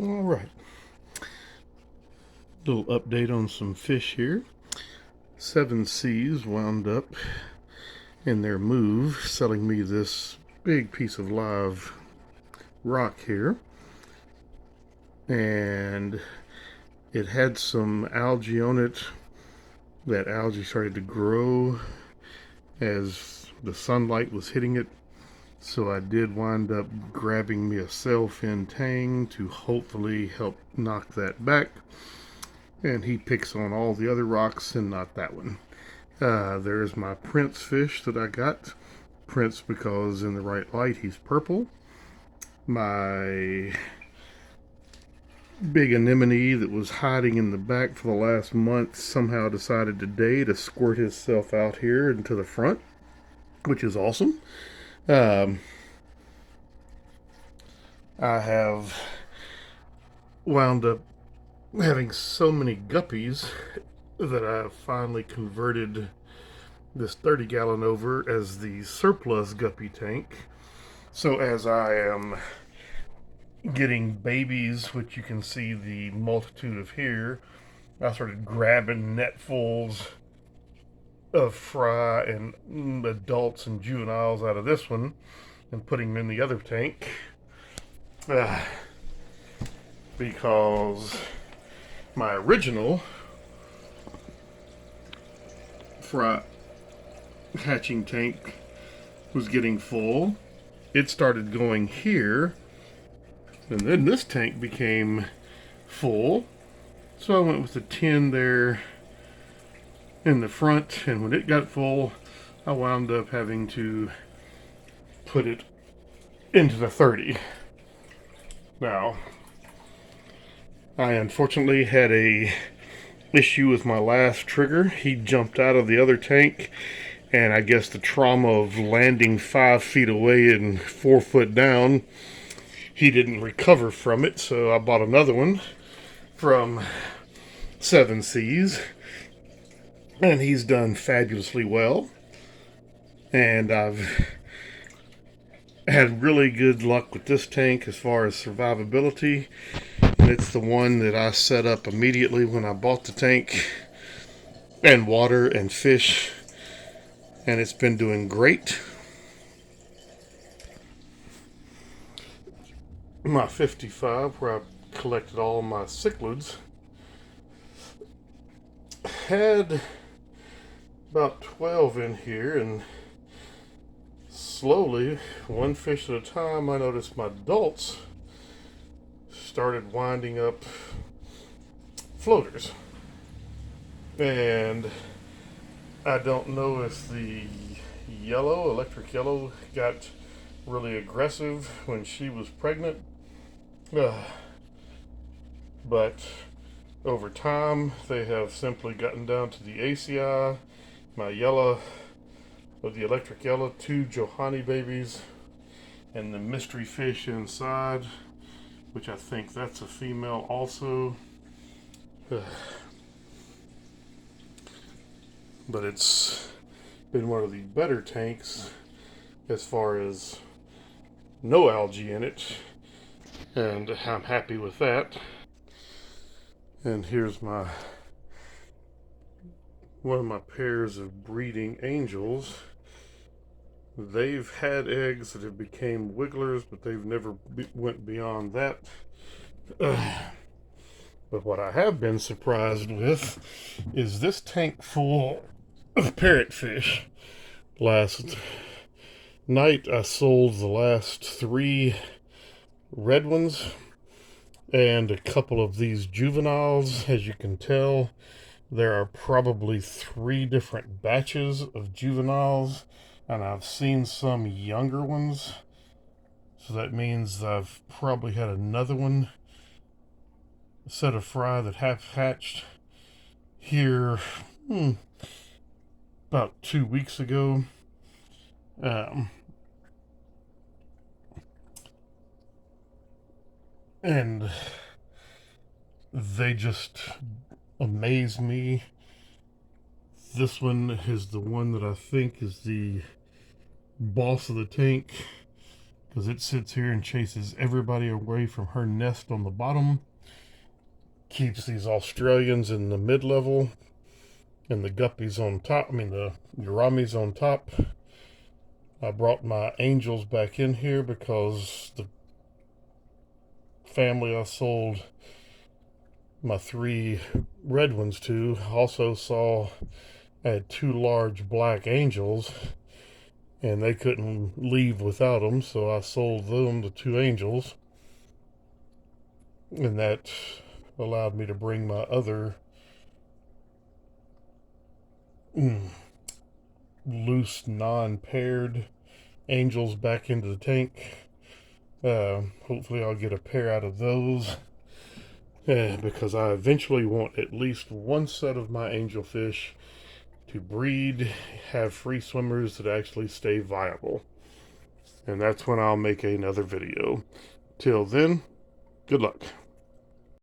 All right, little update on some fish here. Seven Seas wound up in their move selling me this big piece of live rock here, and it had some algae on it. That algae started to grow as the sunlight was hitting it, so I did wind up grabbing me a sailfin tang to hopefully help knock that back. And he picks on all the other rocks and not that one. There's my prince fish that I got. Prince because in the right light he's purple. My big anemone that was hiding in the back for the last month somehow decided today to squirt himself out here into the front, which is awesome. Um, I have wound up having so many guppies that I finally converted this 30-gallon over as the surplus guppy tank. So as I am getting babies, which you can see the multitude of here, I started grabbing netfuls of fry and adults and juveniles out of this one and putting them in the other tank. Because my original fry hatching tank was getting full. It started going here, and then this tank became full. So I went with the 10 there in the front, and when it got full, I wound up having to put it into the 30. Now, I unfortunately had a issue with my last trigger. He jumped out of the other tank, and I guess the trauma of landing 5 feet away and 4 foot down, he didn't recover from it, so I bought another one from Seven Seas, and he's done fabulously well. And I've had really good luck with this tank as far as survivability. And it's the one that I set up immediately when I bought the tank, and water and fish, and it's been doing great. My 55, where I collected all my cichlids, had about 12 in here, and slowly, one fish at a time, I noticed my adults started winding up floaters. And I don't know if the electric yellow, got really aggressive when she was pregnant. But over time, they have simply gotten down to the ACI, my yellow, of the electric yellow, 2 Johanny babies, and the mystery fish inside, which I think that's a female also. But it's been one of the better tanks as far as no algae in it, and I'm happy with that. And here's my one of my pairs of breeding angels. They've had eggs that have became wigglers, but they've never went beyond that. But what I have been surprised with is this tank full of parrotfish. Last night I sold the last 3 red ones and a couple of these juveniles. As you can tell, there are probably 3 different batches of juveniles, and I've seen some younger ones, so that means I've probably had another one set of fry that half hatched here about 2 weeks ago. And they just amaze me. This one is the one that I think is the boss of the tank, because it sits here and chases everybody away from her nest on the bottom. Keeps these Australians in the mid-level and the guppies on top, the gouramis on top. I brought my angels back in here because the family I sold my 3 red ones to also saw I had 2 large black angels and they couldn't leave without them, so I sold them the 2 angels, and that allowed me to bring my other loose non-paired angels back into the tank. Hopefully I'll get a pair out of those, because I eventually want at least one set of my angelfish to breed, have free swimmers that actually stay viable. And that's when I'll make another video. Till then, good luck.